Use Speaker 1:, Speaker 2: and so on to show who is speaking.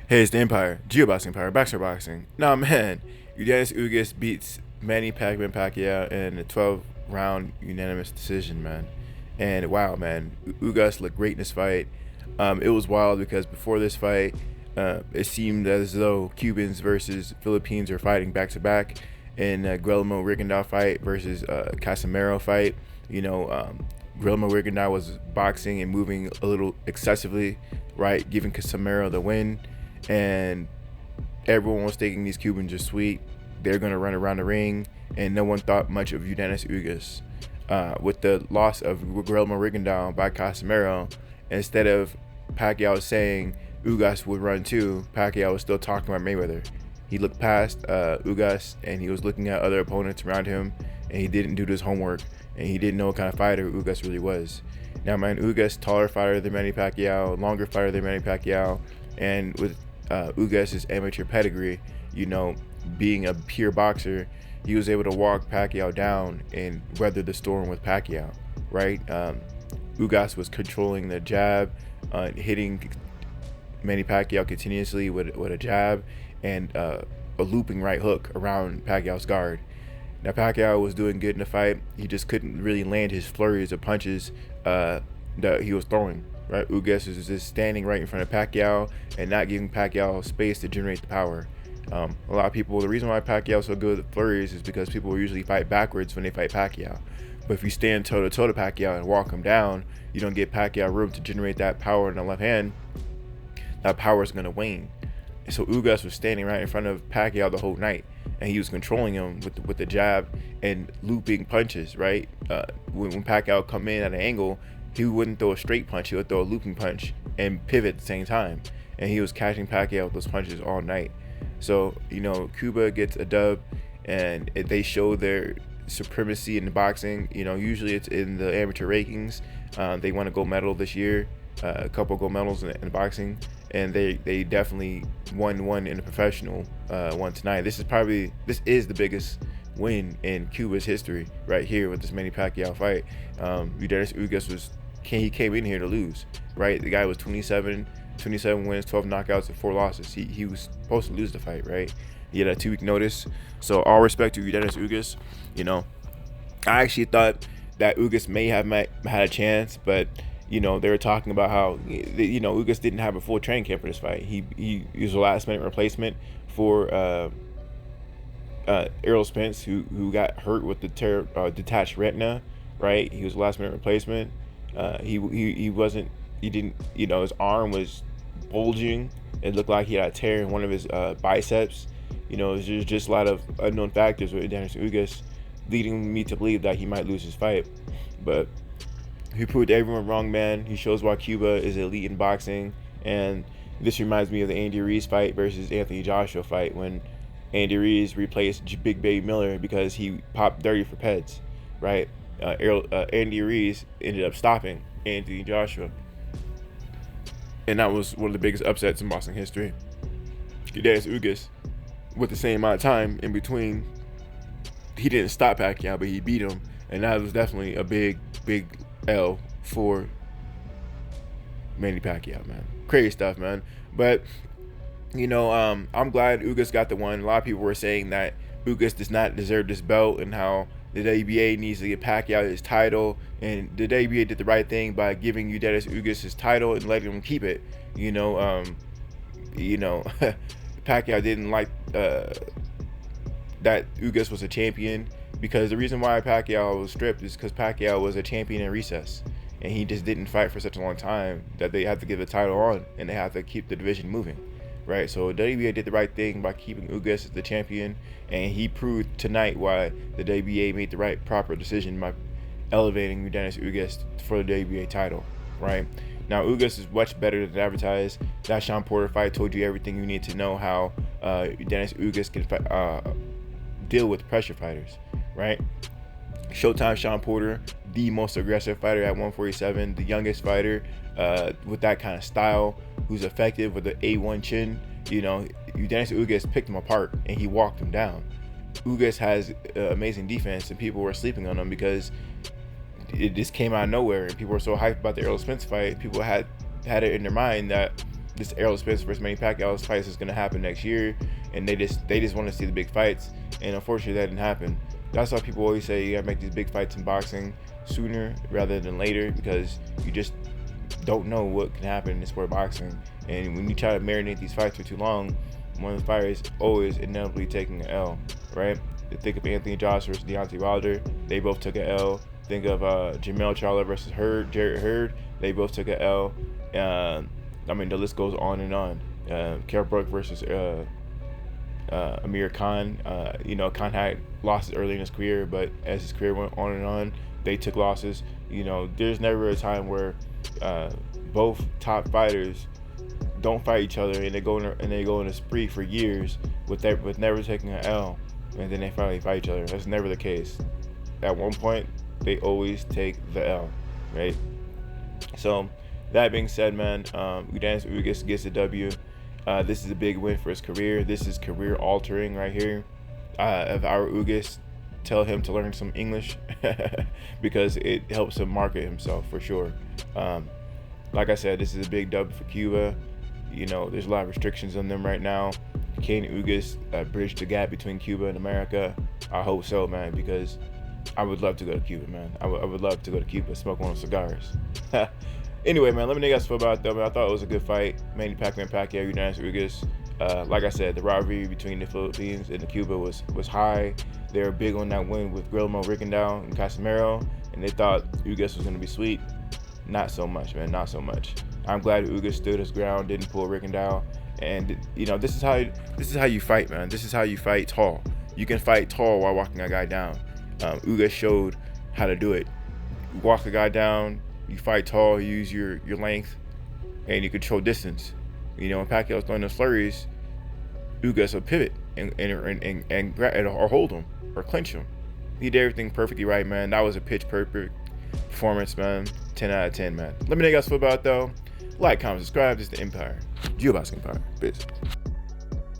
Speaker 1: Hey, it's the Empire, Geoboxing Empire, Baxter Boxing. Nah, man, Yordenis Ugas beats Manny Pacquiao in a 12-round unanimous decision, man. And wow, man, Ugas looked great in this fight. It was wild because before this fight, it seemed as though Cubans versus Philippines are fighting back to back in Guillermo Rigondeaux fight versus Casimero fight. You know, Guillermo Rigondeaux was boxing and moving a little excessively, right, giving Casimero the win, and everyone was thinking these Cubans are sweet. They're gonna run around the ring, and no one thought much of Yordenis Ugas. With the loss of Guillermo Rigondeaux by Casimero, instead of Pacquiao saying Ugas would run too, Pacquiao was still talking about Mayweather. He looked past Ugas and he was looking at other opponents around him, and he didn't do his homework, and he didn't know what kind of fighter Ugas really was. Now, man, Ugas taller fighter than Manny Pacquiao, longer fighter than Manny Pacquiao, and with Ugas' amateur pedigree, you know, being a pure boxer, he was able to walk Pacquiao down and weather the storm with Pacquiao, right? Ugas was controlling the jab, hitting Manny Pacquiao continuously with a jab and a looping right hook around Pacquiao's guard. Now, Pacquiao was doing good in the fight. He just couldn't really land his flurries of punches that he was throwing. Right, Ugas was just standing right in front of Pacquiao and not giving Pacquiao space to generate the power. A lot of people, the reason why Pacquiao is so good at flurries is because people will usually fight backwards when they fight Pacquiao. But if you stand toe to toe to Pacquiao and walk him down, you don't give Pacquiao room to generate that power in the left hand. That power is going to wane. And so Ugas was standing right in front of Pacquiao the whole night, and he was controlling him with the jab and looping punches. Right, when Pacquiao come in at an angle, he wouldn't throw a straight punch, he would throw a looping punch and pivot at the same time. And he was catching Pacquiao with those punches all night. So, you know, CUBA gets a dub, and they show their supremacy in the boxing. You know, usually it's in the amateur rankings. They won a gold medal this year, a couple gold medals in boxing, and they definitely won one in the professional one tonight. This is the biggest win in Cuba's history right here with this Manny Pacquiao fight. Yordenis Ugas he came in here to lose, right? The guy was 27 wins, 12 knockouts, and 4 losses. He was supposed to lose the fight, right? He had a 2-week notice. So all respect to Yordenis Ugas. You know, I actually thought that Ugas may have had a chance, but you know, they were talking about how, you know, Ugas didn't have a full training camp for this fight. He was a last minute replacement for Errol Spence, who got hurt with the detached retina, right? He was a last minute replacement. He wasn't, he didn't, you know, his arm was bulging. It looked like he had a tear in one of his biceps. You know, there's just a lot of unknown factors with Yordenis Ugas, leading me to believe that he might lose his fight. But he proved everyone wrong, man. He shows why Cuba is elite in boxing. And this reminds me of the Andy Ruiz fight versus Anthony Joshua fight, when Andy Ruiz replaced Big Baby Miller because he popped 30 for Peds, right? Andy Ruiz ended up stopping Anthony Joshua, and that was one of the biggest upsets in boxing history. Yordenis Ugas, with the same amount of time in between, he didn't stop Pacquiao, but he beat him, and that was definitely a big L for Manny Pacquiao, man. Crazy stuff, man. But you know, I'm glad Ugas got the one. A lot of people were saying that Ugas does not deserve this belt, and how the WBA needs to give Pacquiao his title, and the WBA did the right thing by giving Yordenis Ugas his title and letting him keep it. You know, Pacquiao didn't like that Ugas was a champion, because the reason why Pacquiao was stripped is because Pacquiao was a champion in recess, and he just didn't fight for such a long time that they had to give the title on, and they had to keep the division moving. Right, so WBA did the right thing by keeping Ugas as the champion, and he proved tonight why the WBA made the proper decision by elevating Yordenis Ugas for the WBA title. Right now, Ugas is much better than advertised. That Sean Porter fight told you everything you need to know how Yordenis Ugas can deal with pressure fighters. Right, Showtime Sean Porter, the most aggressive fighter at 147, the youngest fighter with that kind of style, who's effective with the A1 chin. You know, Yordenis Ugas picked him apart and he walked him down. Ugas has amazing defense, and people were sleeping on him because it just came out of nowhere, and people were so hyped about the Errol Spence fight. People had it in their mind that this Errol Spence versus Manny Pacquiao fight is gonna happen next year, and they just want to see the big fights, and unfortunately that didn't happen. That's why people always say you gotta make these big fights in boxing sooner rather than later, because you just don't know what can happen in the sport of boxing. And when you try to marinate these fights for too long, one of the fighters always inevitably taking an L, right? Think of Anthony Joshua versus Deontay Wilder. They both took an L. Think of Jamel Charlo versus Jarrett Hurd. They both took an L. I mean, the list goes on and on. Kell Brook versus Amir Khan. Khan had losses early in his career, but as his career went on and on, they took losses. There's never a time where both top fighters don't fight each other and they go in a spree for years with never taking an L, and then they finally fight each other. That's never the case. At one point, they always take the L, right? So, that being said, man, Yordenis Ugas gets a W. This is a big win for his career. This is career altering right here. If our Ugas, tell him to learn some English because it helps him market himself for sure. Like I said, this is a big dub for Cuba. There's a lot of restrictions on them right now. Can Ugas bridge the gap between Cuba and America? I hope so, man, because I would love to go to Cuba, man. I would love to go to Cuba, smoke one of those cigars. Anyway, man, let me know you guys feel about that, man. I thought it was a good fight. Manny Pacquiao, Yordenis Ugas. Like I said, the rivalry between the Philippines and the Cuba was high. They were big on that win with Guillermo Rigondeaux and Casimero, and they thought Ugas was going to be sweet. Not so much, man. Not so much. I'm glad Ugas stood his ground, didn't pull Rigondeaux, and this is how you fight, man. This is how you fight tall. You can fight tall while walking a guy down. Ugas showed how to do it. You walk a guy down, you fight tall, you use your length, and you control distance. When Pacquiao's throwing those flurries, Ugas will pivot and or hold him or clinch him. He did everything perfectly right, man. That was a pitch perfect performance, man. 10 out of 10, man. Let me know you guys feel about it, though. Like, comment, subscribe. This is the Empire. Geoboxing Empire. Peace.